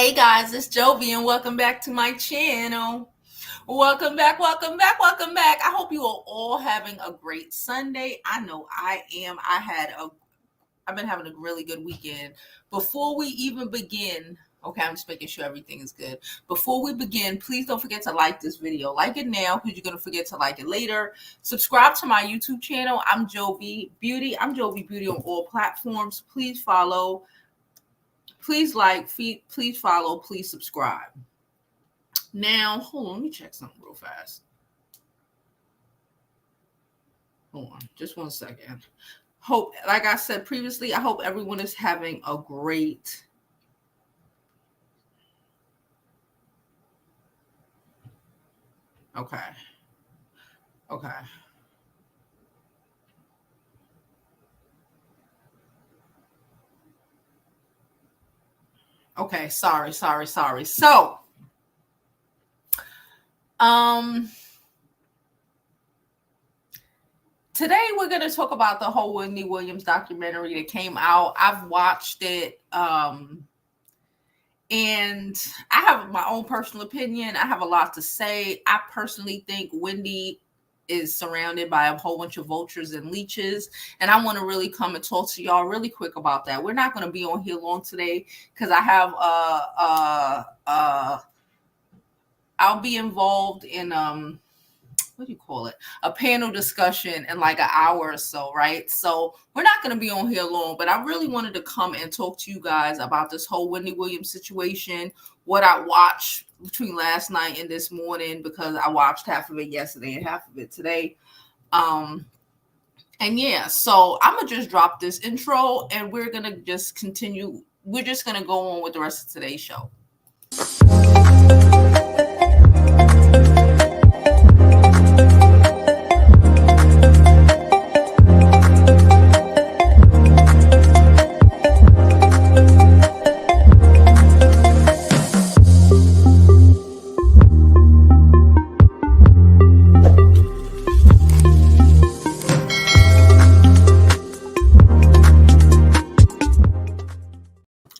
Hey guys, it's Jovi and welcome back to my channel. Welcome back. I hope you are all having a great Sunday. I know I am. I've been having a really good weekend. Before we even begin, okay, I'm just making sure everything is good. Before we begin, please don't forget to like this video. Like it now because you're going to forget to like it later. Subscribe to my YouTube channel. I'm Jovi Beauty. I'm Jovi Beauty on all platforms. Please follow. Please like, please follow, please subscribe. Now, hold on, let me check something real fast. Hold on, just 1 second. Hope, like I said previously, I hope everyone is having a great Okay. Okay, sorry. So, today we're going to talk about the whole Wendy Williams documentary that came out. I've watched it, and I have my own personal opinion. I have a lot to say. I personally think Wendy is surrounded by a whole bunch of vultures and leeches, and I want to really come and talk to y'all really quick about that. We're not going to be on here long today because I have I'll be involved in what do you call it? A panel discussion in like an hour or so, right? So we're not going to be on here long, but I really wanted to come and talk to you guys about this whole Wendy Williams situation, what I watched between last night and this morning, because I watched half of it yesterday and half of it today. And yeah, so I'm going to just drop this intro and we're going to just continue. We're just going to go on with the rest of today's show.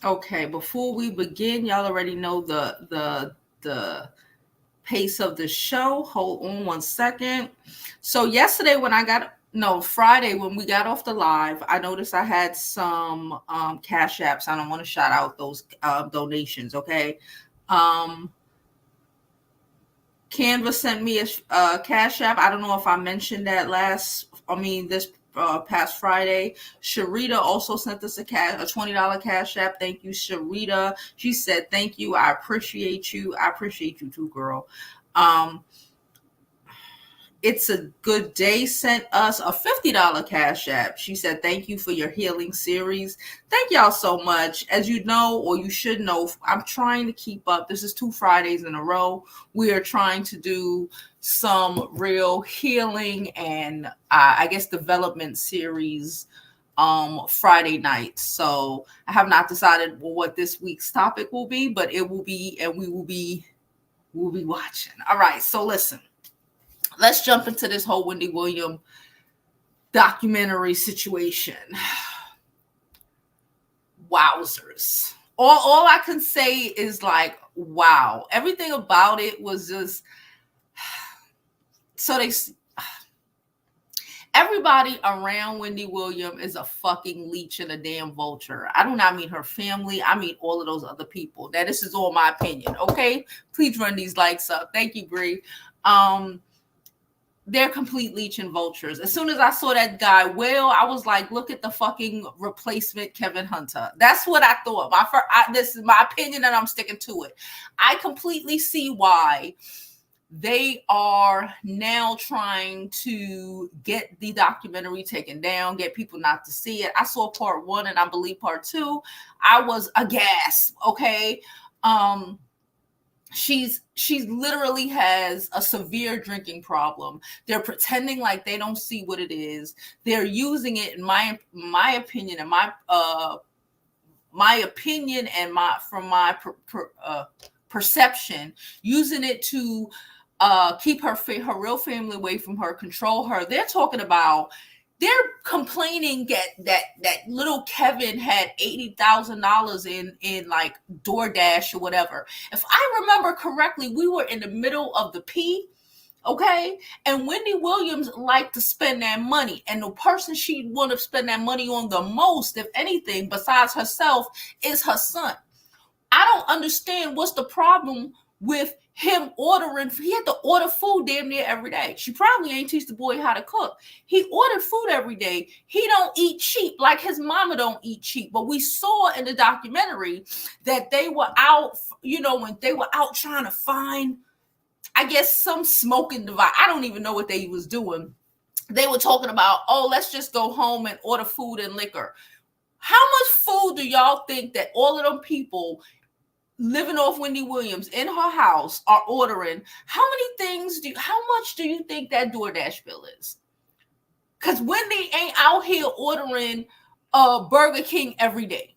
Okay, before we begin, y'all already know the pace of the show. Hold on 1 second. So yesterday Friday when we got off the live, I noticed I had some cash apps. I don't want to shout out those donations, okay? Canva sent me a cash app. I don't know if I mentioned that this past Friday. Sharita also sent us a $20 cash app. Thank you, Sharita. She said, thank you. I appreciate you. I appreciate you too, girl. It's a Good Day sent us a $50 cash app. She said, thank you for your healing series. Thank y'all so much. As you know, or you should know, I'm trying to keep up. This is 2 Fridays in a row. We are trying to do some real healing and I guess development series Friday night. So I have not decided what this week's topic will be, but it will be, and we'll be watching. All right, so listen. Let's jump into this whole Wendy Williams documentary situation. Wowzers. All I can say is like, wow. Everything about it was just everybody around Wendy Williams is a fucking leech and a damn vulture. I do not mean her family. I mean all of those other people. Now, this is all my opinion, okay? Please run these likes up. Thank you, Bree. They're complete leech and vultures. As soon as I saw that guy, I was like, look at the fucking replacement Kevin Hunter. That's what I thought. This is my opinion and I'm sticking to it. I completely see why they are now trying to get the documentary taken down, get people not to see it. I saw part 1 and I believe part 2. I was aghast, okay? She literally has a severe drinking problem. They're pretending like they don't see what it is. They're using it, in my opinion, and my opinion and from my perception, using it to keep her real family away from her, control her. They're talking about they're complaining that little Kevin had $80,000 in like DoorDash or whatever. If I remember correctly, we were in the middle of the P. Okay, and Wendy Williams liked to spend that money, and the person she'd want to spend that money on the most, if anything, besides herself, is her son. I don't understand what's the problem with him ordering. He had to order food damn near every day. She probably ain't teach the boy how to cook. He ordered food every day. He don't eat cheap like his mama don't eat cheap. But we saw in the documentary that they were out, when they were out trying to find, I guess, some smoking device. I don't even know what they was doing. They were talking about, let's just go home and order food and liquor. How much food do y'all think that all of them people living off Wendy Williams in her house are ordering? How much do you think that DoorDash bill is? Because Wendy ain't out here ordering Burger King every day.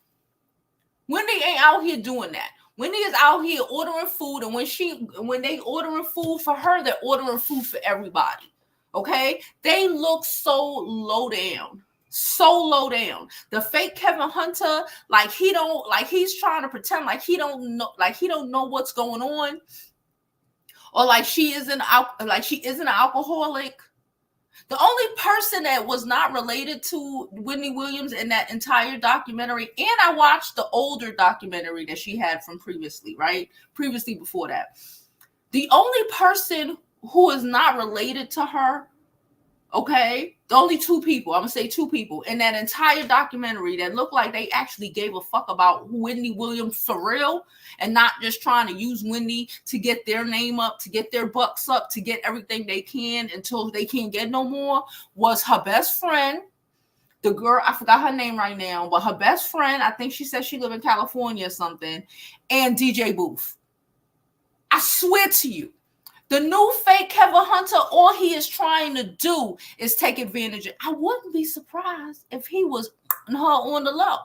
Wendy ain't out here doing that. Wendy is out here ordering food, and when they ordering food for her, they're ordering food for everybody. Okay? They look so low down. So low down. The fake Kevin Hunter, he's trying to pretend like he don't know what's going on, or like she isn't an alcoholic. The only person that was not related to Wendy Williams in that entire documentary, and I watched the older documentary that she had from previously before that. The only person who is not related to her, okay, the only two people, I'm going to say two people in that entire documentary that looked like they actually gave a fuck about Wendy Williams for real and not just trying to use Wendy to get their name up, to get their bucks up, to get everything they can until they can't get no more, was her best friend, the girl, I forgot her name right now, but her best friend, I think she said she lived in California or something, and DJ Booth. I swear to you, the new fake Kevin Hunter, all he is trying to do is take advantage of. I wouldn't be surprised if he was her on the low,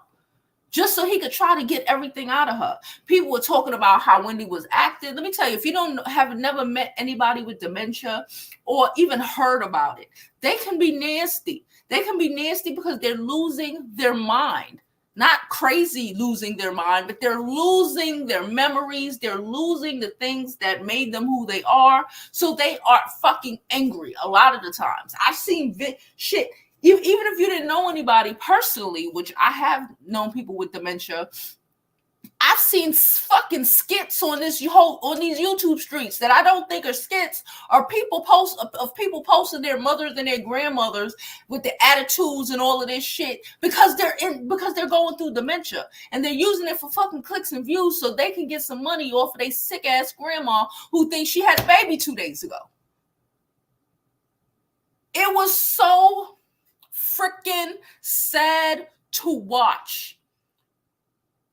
just so he could try to get everything out of her. People were talking about how Wendy was acting. Let me tell you, if you have never met anybody with dementia or even heard about it, they can be nasty. They can be nasty because they're losing their mind. Not crazy losing their mind, but they're losing their memories. They're losing the things that made them who they are. So they are fucking angry a lot of the times. I've seen shit. Even if you didn't know anybody personally, which I have known people with dementia, I've seen fucking skits on these YouTube streets that I don't think are skits, or people posting their mothers and their grandmothers with the attitudes and all of this shit because they're going through dementia and they're using it for fucking clicks and views so they can get some money off of their sick ass grandma who thinks she had a baby 2 days ago. It was so freaking sad to watch.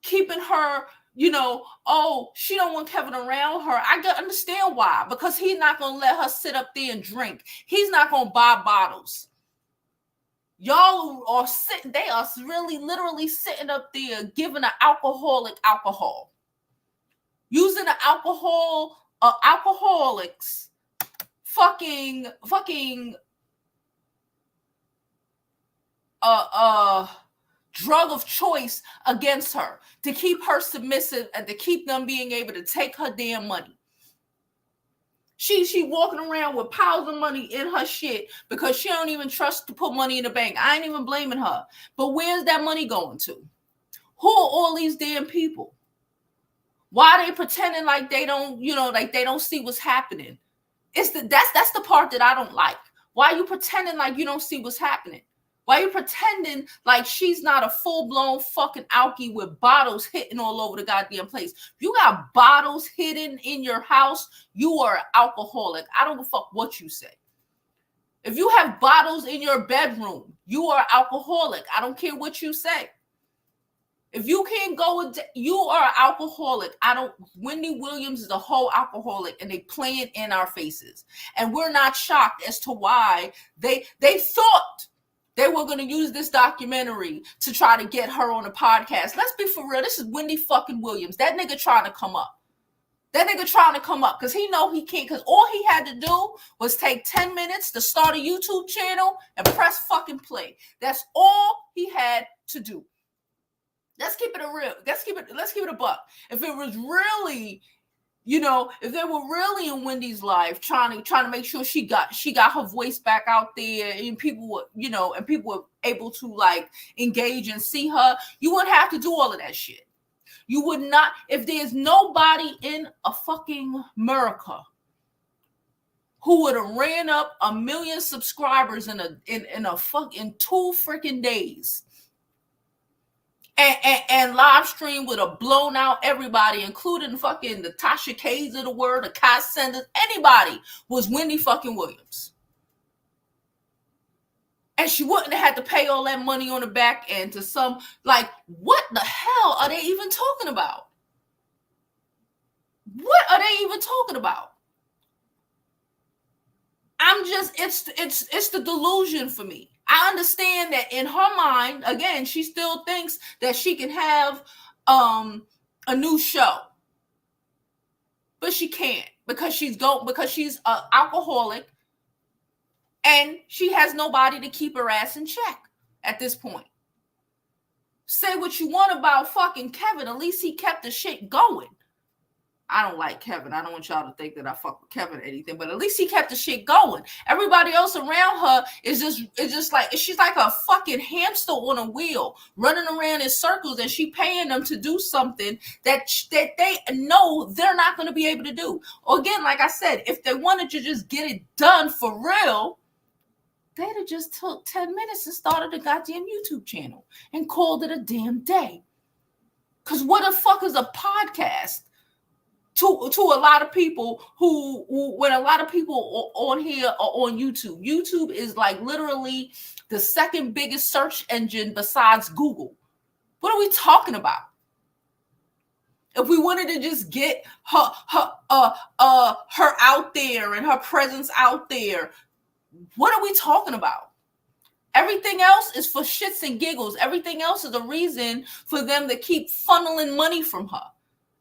Keeping her, she don't want Kevin around her. I can understand why, because he's not going to let her sit up there and drink. He's not going to buy bottles. Y'all are sitting, they are really literally sitting up there giving an alcoholic alcohol. Using the alcoholics fucking drug of choice against her to keep her submissive and to keep them being able to take her damn money. She walking around with piles of money in her shit because she don't even trust to put money in the bank. I ain't even blaming her. But where's that money going to? Who are all these damn people? Why are they pretending like they don't, like they don't see what's happening? That's the part that I don't like. Why are you pretending like you don't see what's happening? Why are you pretending like she's not a full-blown fucking alkie with bottles hitting all over the goddamn place? If you got bottles hidden in your house, you are an alcoholic. I don't give a fuck what you say. If you have bottles in your bedroom, you are an alcoholic. I don't care what you say. If you can't go, you are an alcoholic. Wendy Williams is a whole alcoholic, and they play it in our faces. And we're not shocked as to why they thought they were going to use this documentary to try to get her on a podcast. Let's be for real. This is Wendy fucking Williams. That nigga trying to come up. That nigga trying to come up because he know he can't, because all he had to do was take 10 minutes to start a YouTube channel and press fucking play. That's all he had to do. Let's keep it a real. Let's keep it a buck. If it was really, if they were really in Wendy's life trying to make sure she got her voice back out there, and people were able to like engage and see her, you wouldn't have to do all of that shit. You would not, if there's nobody in a fucking America who would have ran up 1 million subscribers in a fucking 2 freaking days. And live stream would have blown out everybody, including fucking the Tasha K's of the world, the Kai Sanders, anybody, was Wendy fucking Williams. And she wouldn't have had to pay all that money on the back end to some, like, what the hell are they even talking about? What are they even talking about? It's the delusion for me. I understand that in her mind, again, she still thinks that she can have a new show. But she can't because she's an alcoholic and she has nobody to keep her ass in check at this point. Say what you want about fucking Kevin. At least he kept the shit going. I don't like Kevin. I don't want y'all to think that I fuck with Kevin or anything, but at least he kept the shit going. Everybody else around her is just like, she's like a fucking hamster on a wheel running around in circles, and she paying them to do something that they know they're not going to be able to do. Or again, like I said, if they wanted to just get it done for real, they'd have just took 10 minutes and started a goddamn YouTube channel and called it a damn day. Because what the fuck is a podcast? To a lot of people when a lot of people on here are on YouTube. YouTube is like literally the second biggest search engine besides Google. What are we talking about? If we wanted to just get her out there and her presence out there, what are we talking about? Everything else is for shits and giggles. Everything else is a reason for them to keep funneling money from her.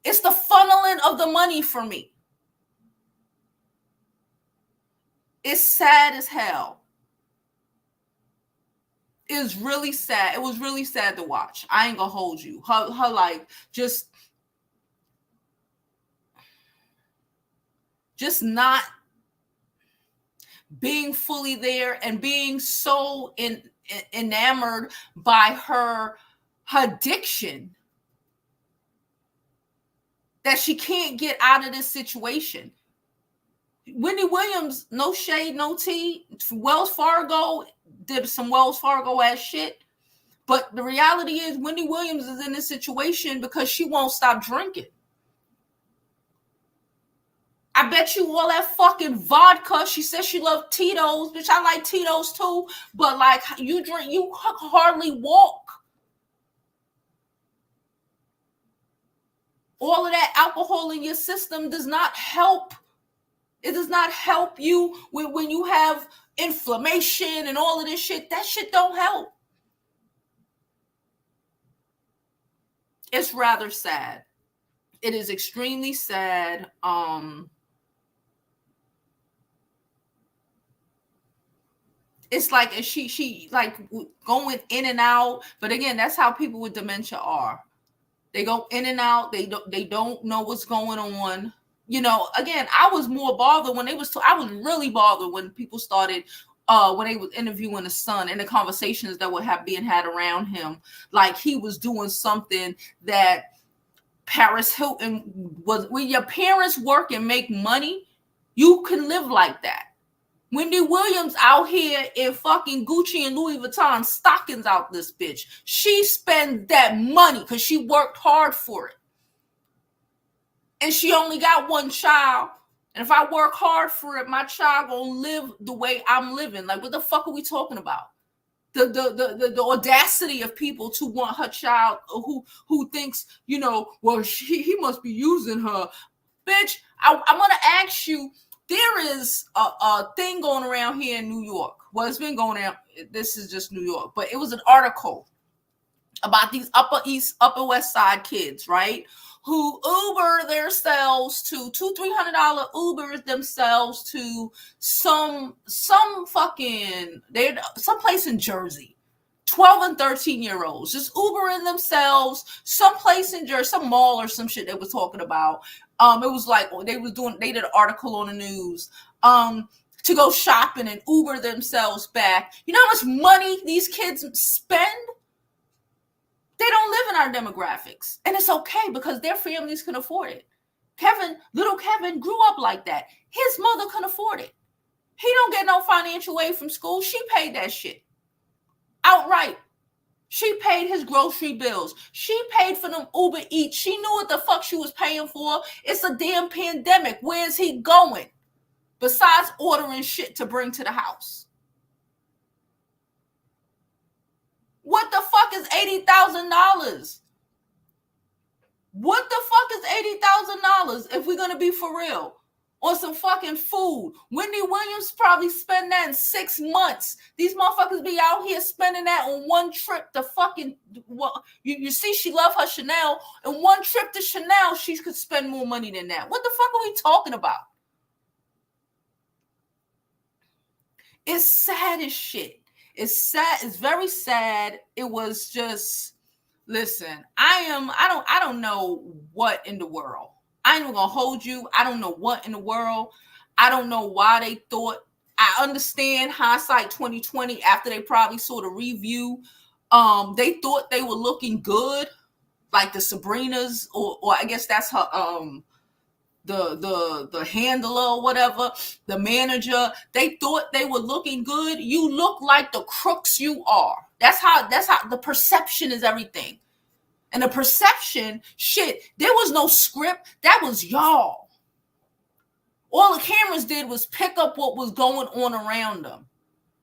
It's the funneling of the money for me. It's sad as hell. It's really sad. It was really sad to watch. I ain't gonna hold you. Her life just not being fully there and being so enamored by her addiction that she can't get out of this situation. Wendy Williams, no shade, no tea. Wells Fargo did some Wells Fargo ass shit. But the reality is Wendy Williams is in this situation because she won't stop drinking. I bet you all that fucking vodka. She says she loved Tito's, which I like Tito's too. But like you drink, you hardly walk. All of that alcohol in your system does not help. It does not help you when you have inflammation and all of this shit. That shit don't help. It's rather sad. It is extremely sad. It's like she like going in and out. But again, that's how people with dementia are. They go in and out. They don't know what's going on. Again, I was more bothered when I was really bothered when people started, when they was interviewing the son and the conversations that were being had around him. Like he was doing something that Paris Hilton was. When your parents work and make money, you can live like that. Wendy Williams out here in fucking Gucci and Louis Vuitton stockings out this bitch. She spent that money because she worked hard for it. And she only got one child. And if I work hard for it, my child gonna live the way I'm living. Like, what the fuck are we talking about? The audacity of people to want her child who thinks, well, he must be using her. Bitch, I want to ask you, there is a thing going around here in New York. Well, it's been going on. This is just New York. But it was an article about these Upper West Side kids, right? Who Uber themselves to $200-$300 Ubers themselves to some fucking someplace in Jersey. 12 and 13-year-olds just Ubering themselves someplace in Jersey, some mall or some shit they were talking about. It was like they did an article on the news. To go shopping and Uber themselves back. You know how much money these kids spend? They don't live in our demographics. And it's okay because their families can afford it. Little Kevin grew up like that. His mother couldn't afford it. He don't get no financial aid from school. She paid that shit outright. She paid his grocery bills. She paid for them Uber Eats. She knew what the fuck she was paying for. It's a damn pandemic. Where's he going? Besides ordering shit to bring to the house. What the fuck is $80,000? What the fuck is $80,000 if we're gonna be for real? Or some fucking food. Wendy Williams probably spend that in 6 months. These motherfuckers be out here spending that on one trip to fucking. You see, she love her Chanel. And one trip to Chanel, she could spend more money than that. What the fuck are we talking about? It's sad as shit. It's sad. It's very sad. It was just, listen, I don't know what in the world. I ain't even gonna hold you. I don't know what in the world. I don't know why they thought. I understand hindsight 2020 after they probably saw the review. They thought they were looking good, like the Sabrinas, or I guess that's her the handler or whatever, the manager. They thought they were looking good. You look like the crooks you are. That's how the perception is everything. And the perception, shit, there was no script. That was y'all. All the cameras did was pick up what was going on around them.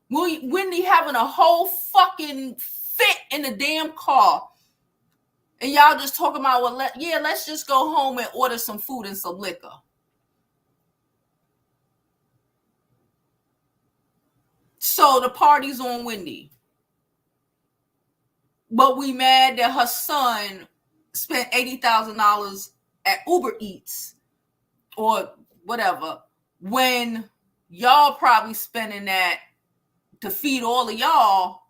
Wendy having a whole fucking fit in the damn car. And y'all just talking about, well, let's just go home and order some food and some liquor. So the party's on Wendy. But we mad that her son spent $80,000 at Uber Eats or whatever, when y'all probably spending that to feed all of y'all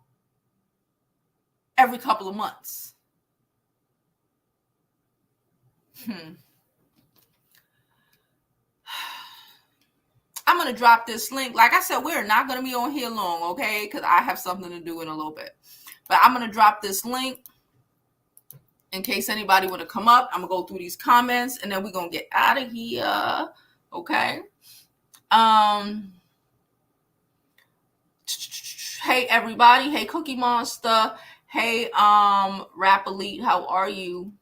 every couple of months. I'm going to drop this link. Like I said, we're not going to be on here long, okay? Because I have something to do in a little bit. But I'm going to drop this link in case anybody want to come up. I'm going to go through these comments, and then we're going to get out of here, okay? Hey, everybody. Hey, Cookie Monster. Hey, Rap Elite. How are you?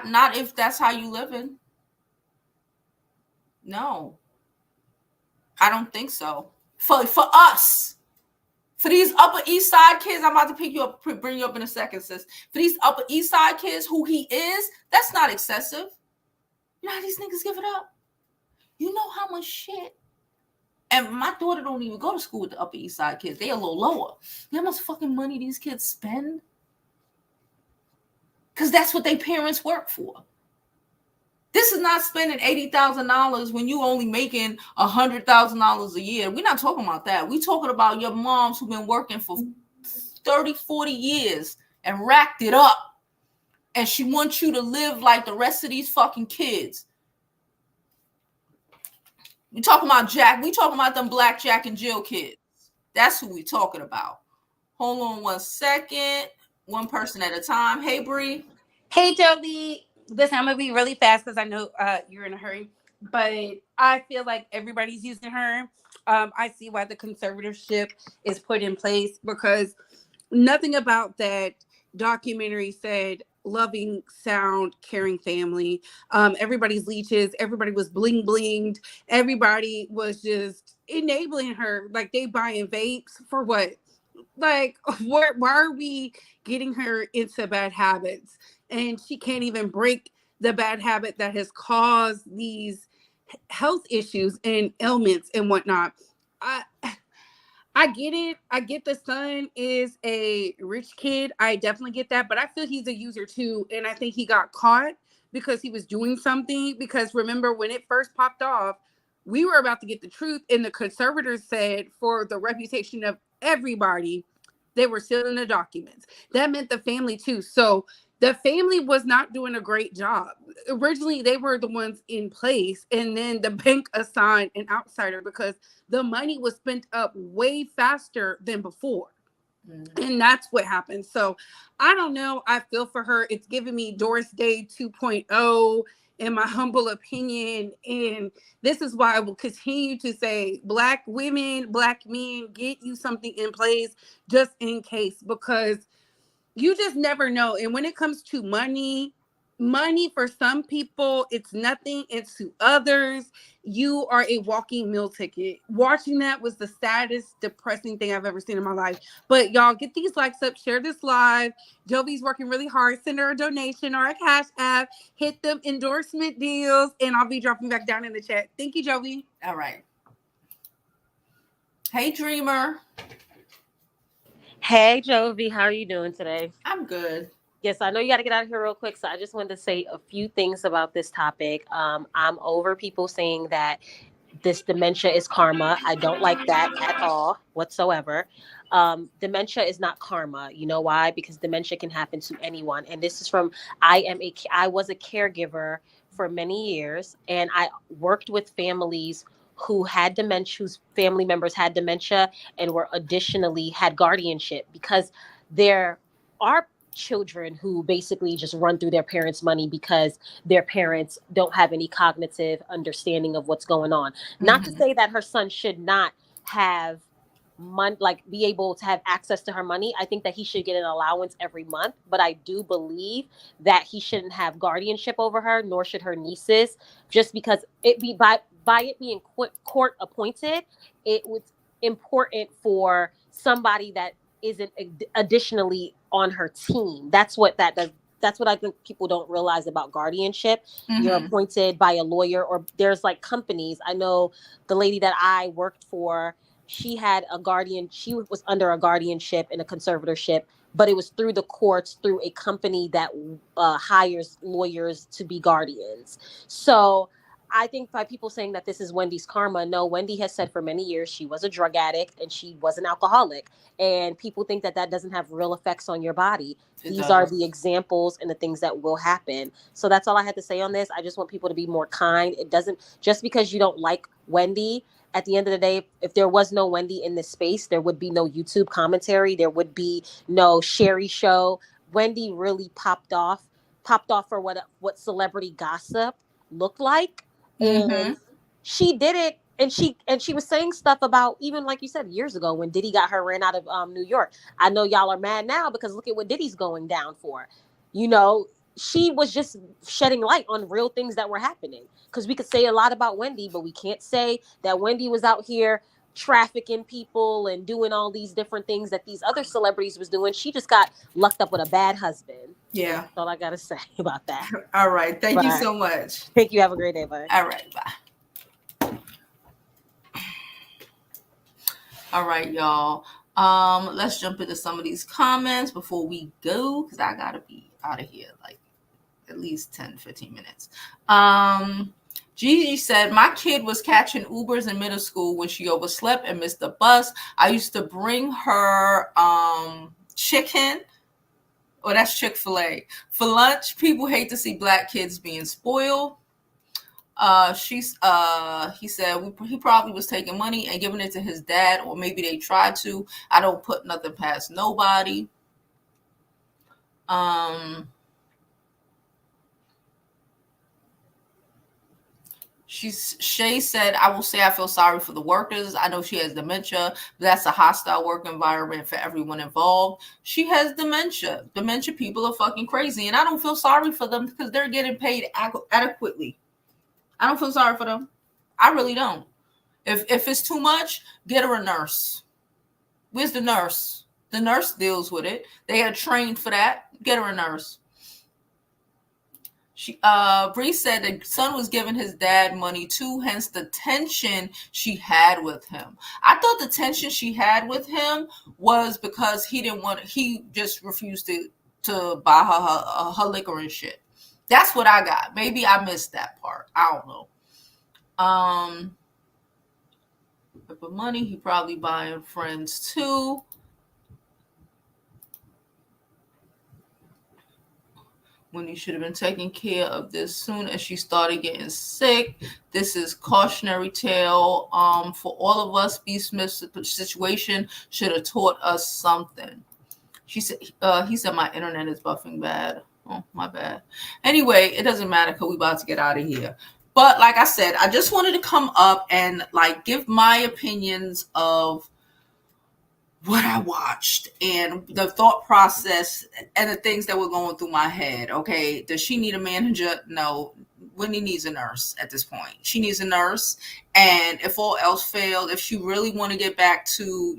Not if that's how you living. No. I don't think so. For us. For these Upper East Side kids, I'm about to pick you up, bring you up in a second, sis. For these Upper East Side kids, who he is, that's not excessive. You know how these niggas give it up? You know how much shit? And my daughter don't even go to school with the Upper East Side kids. They a little lower. You know how much fucking money these kids spend? Because that's what their parents work for. This is not spending $80,000 when you only making $100,000 a year. We're not talking about that. We're talking about your moms who've been working for 30, 40 years and racked it up. And she wants you to live like the rest of these fucking kids. We talking about Jack. We talking about them Black Jack and Jill kids. That's who we talking about. Hold on one second. One person at a time. Hey, Bree. Hey, Jovi. Listen, I'm going to be really fast because I know you're in a hurry. But I feel like everybody's using her. I see why the conservatorship is put in place, because nothing about that documentary said loving, sound, caring family. Everybody's leeches. Everybody was bling blinged. Everybody was just enabling her. Like, they buying vapes for what? Like, why are we getting her into bad habits? And she can't even break the bad habit that has caused these health issues and ailments and whatnot. I get it. I get the son is a rich kid. I definitely get that. But I feel he's a user too. And I think he got caught because he was doing something. Because remember, when it first popped off, we were about to get the truth. And the conservators said, for the reputation of everybody, they were sealing the documents. That meant the family too. So the family was not doing a great job. Originally, they were the ones in place. And then the bank assigned an outsider because the money was spent up way faster than before. And that's what happened. So I don't know. I feel for her. It's giving me Doris Day 2.0 in my humble opinion. And this is why I will continue to say Black women, Black men, get you something in place just in case, because you just never know. And when it comes to money for some people, it's nothing. And to others, you are a walking meal ticket. Watching that was the saddest, depressing thing I've ever seen in my life. But y'all get these likes up, share this live. Jovi's working really hard. Send her a donation or a cash app. Hit them endorsement deals, and I'll be dropping back down in the chat. Thank you, Jovi. All right. Hey, Dreamer. Hey, Jovi, how are you doing today? I'm good. Yes, I know you got to get out of here real quick, so I just wanted to say a few things about this topic. I'm over people saying that this dementia is karma. I don't like that at all whatsoever. Dementia is not karma. You know why? Because dementia can happen to anyone. And this is from I was a caregiver for many years, and I worked with families who had dementia, whose family members had dementia, and were additionally had guardianship, because there are children who basically just run through their parents' money because their parents don't have any cognitive understanding of what's going on. Not to say that her son should not have money, like be able to have access to her money. I think that he should get an allowance every month, but I do believe that he shouldn't have guardianship over her, nor should her nieces, just because it be by it being court appointed, it was important for somebody that isn't additionally on her team. That's what that does. That's what I think people don't realize about guardianship. You're appointed by a lawyer, or there's like companies. I know the lady that I worked for, she had a guardian. She was under a guardianship and a conservatorship, but it was through the courts, through a company that hires lawyers to be guardians. So I think by people saying that this is Wendy's karma, no, Wendy has said for many years she was a drug addict and she was an alcoholic. And people think that that doesn't have real effects on your body. These are the examples and the things that will happen. So that's all I had to say on this. I just want people to be more kind. It doesn't, just because you don't like Wendy, at the end of the day, if there was no Wendy in this space, there would be no YouTube commentary. There would be no Sherry show. Wendy really popped off for what celebrity gossip looked like. And she did it, and she was saying stuff about, even like you said, years ago when Diddy got her ran out of New York. I know y'all are mad now because look at what Diddy's going down for. You know, she was just shedding light on real things that were happening, because we could say a lot about Wendy, but we can't say that Wendy was out here trafficking people and doing all these different things that these other celebrities was doing. She just got lucked up with a bad husband. Yeah. That's all I gotta say about that. All right. Thank you so much. Thank you. Have a great day. Bye. All right. Bye. All right, y'all. Let's jump into some of these comments before we go, because I gotta be out of here like at least 10-15 minutes. Gigi said, my kid was catching Ubers in middle school when she overslept and missed the bus. I used to bring her chicken, or that's Chick-fil-A, for lunch. People hate to see Black kids being spoiled. He said he probably was taking money and giving it to his dad, or maybe they tried to. I don't put nothing past nobody. Shay said, I will say I feel sorry for the workers. I know she has dementia, but that's a hostile work environment for everyone involved. She has dementia. Dementia people are fucking crazy, and I don't feel sorry for them because they're getting paid adequately. I don't feel sorry for them. I really don't. If it's too much, get her a nurse. Where's the nurse? The nurse deals with it. They are trained for that. Get her a nurse. Bree said the son was giving his dad money too, hence the tension she had with him. I thought the tension she had with him was because he just refused to buy her liquor and shit. That's what I got. Maybe I missed that part. I don't know. But money, he probably buying friends too. When you should have been taking care of this soon as she started getting sick. This is cautionary tale for all of us. B. Smith's situation should have taught us something. She said, he said my internet is buffing bad. Oh, my bad. Anyway, it doesn't matter because we about to get out of here. But like I said, I just wanted to come up and like give my opinions of what I watched and the thought process and the things that were going through my head. Okay, does she need a manager? No. Wendy needs a nurse at this point. She needs a nurse, and if all else failed, if she really want to get back to,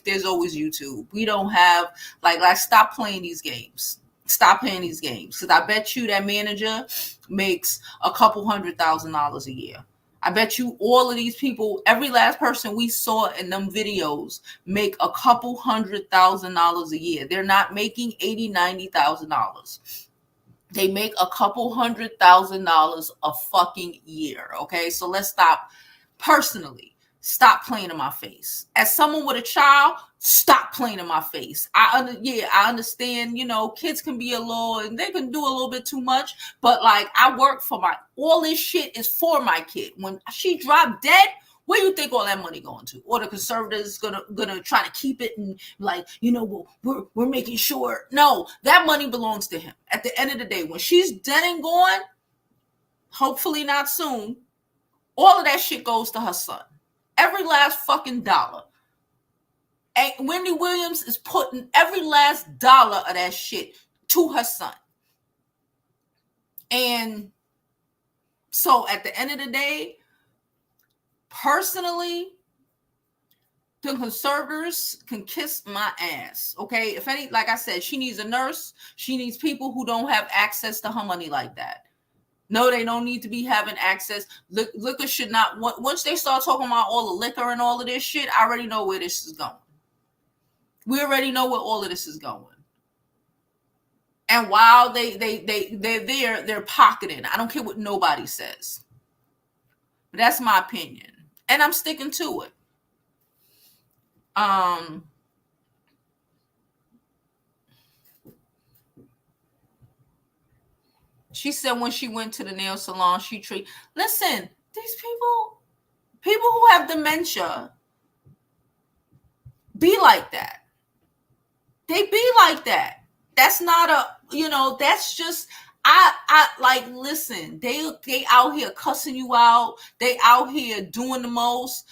there's always YouTube. We don't have like stop playing these games. Stop playing these games, because I bet you that manager makes a couple $100,000 a year. I bet you all of these people, every last person we saw in them videos, make a couple $100,000 a year. They're not making $80,000, $90,000. They make a couple $100,000 a fucking year. Okay, so let's stop. Personally, stop playing in my face. As someone with a child, stop playing in my face. I understand, kids can be and they can do a little bit too much, but like I work for all this shit is for my kid. When she dropped dead, where do you think all that money going to? Or the conservatives gonna try to keep it and we're making sure. No, that money belongs to him. At the end of the day, when she's dead and gone, hopefully not soon, all of that shit goes to her son. Every last fucking dollar. And Wendy Williams is putting every last dollar of that shit to her son. And so at the end of the day, personally, the conservators can kiss my ass. Okay. Like I said, she needs a nurse. She needs people who don't have access to her money like that. No, they don't need to be having access. Liquor should not. Once they start talking about all the liquor and all of this shit, I already know where this is going. We already know where all of this is going. And while they're there, they're pocketing. I don't care what nobody says. But that's my opinion. And I'm sticking to it. She said when she went to the nail salon, listen, these people who have dementia be like that. They be like that. That's not that's just, listen, they out here cussing you out. They out here doing the most.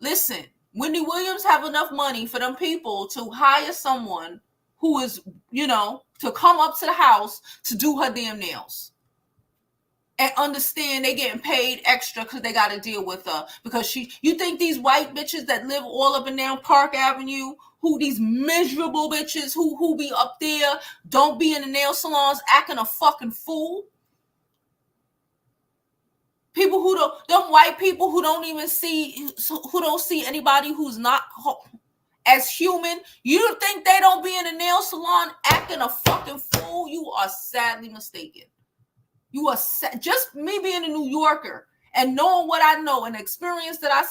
Listen, Wendy Williams have enough money for them people to hire someone who is, to come up to the house to do her damn nails. And understand they getting paid extra because they got to deal with her. Because you think these white bitches that live all up and down Park Avenue, who these miserable bitches who be up there, don't be in the nail salons acting a fucking fool? People them white people who don't see anybody who's not as human. You think they don't be in a nail salon acting a fucking fool? You are sadly mistaken. You are just me being a New Yorker and knowing what I know and experience that I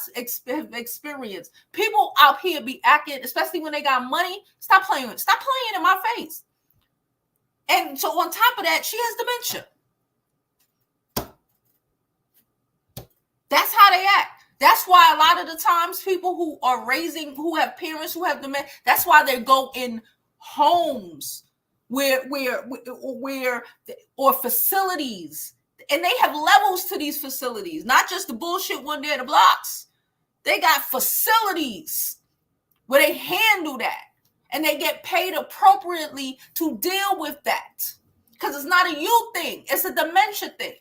have experienced. People out here be acting, especially when they got money. Stop playing in my face. And so on top of that, she has dementia. That's how they act. That's why a lot of the times people who have parents who have dementia, that's why they go in homes or facilities, and they have levels to these facilities, not just the bullshit one day in the blocks. They got facilities where they handle that, and they get paid appropriately to deal with that, because it's not a you thing, it's a dementia thing.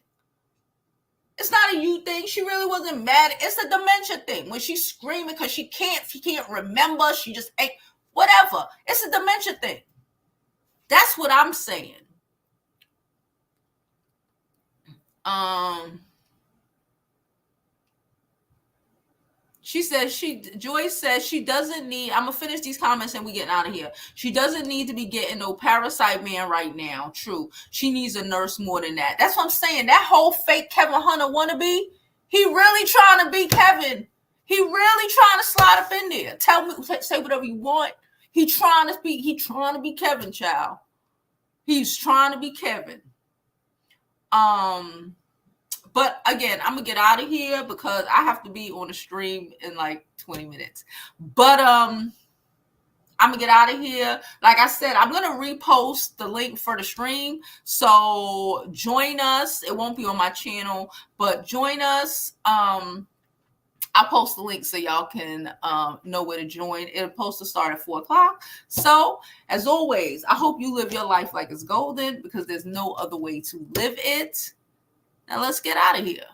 It's not a you thing. She really wasn't mad. It's a dementia thing. When she's screaming because she can't remember, she just ain't, whatever. It's a dementia thing. That's what I'm saying. Joyce says she doesn't need, I'm gonna finish these comments and we getting out of here. She doesn't need to be getting no parasite man right now. True. She needs a nurse more than that. That's what I'm saying. That whole fake Kevin Hunter wannabe, he really trying to be Kevin. He really trying to slide up in there. Tell me, say whatever you want. He trying to be Kevin, child. He's trying to be Kevin. But again, I'm gonna get out of here because I have to be on the stream in like 20 minutes. But I'm gonna get out of here. Like I said, I'm gonna repost the link for the stream. So join us. It won't be on my channel, but join us. I'll post the link so y'all can know where to join. It'll post to start at 4 o'clock. So as always, I hope you live your life like it's golden because there's no other way to live it. Now let's get out of here.